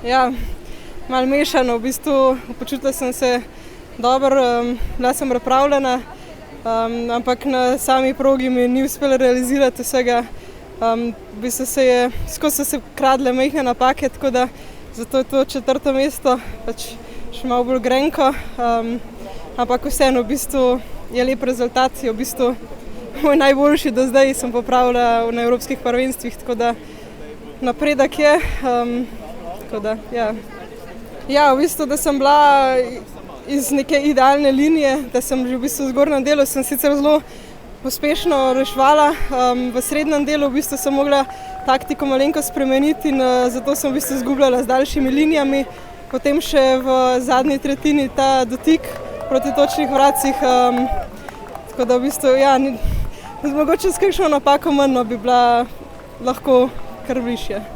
Ja, malo mešano, v bistvu počutila sem se dobro, bila sem pripravljena, ampak na sami progi mi ni uspelo realizirati vsega. V bistvu skozi so se kradle majhne napake, tako da zato je to 4. mesto, pač še malo bolj grenko, ampak vseeno v bistvu je lep rezultat, je v bistvu moj najboljši do zdaj, sem popravila na evropskih prvenstvih, tako da napredek je, tako da, ja. Ja, v bistvu, da sem bila iz neke idealne linije, da sem že v bistvu v zgornjem delu sem sicer zelo uspešno reševala, v srednjem delu v bistvu sem mogla taktiko malenkost spremeniti in zato sem v bistvu izgubljala z daljšimi linijami, potem še v zadnji tretjini ta dotik proti točnih vratcih, tako da v bistvu, ja, mogoče s kakšno napako manj bi bila lahko kar višje.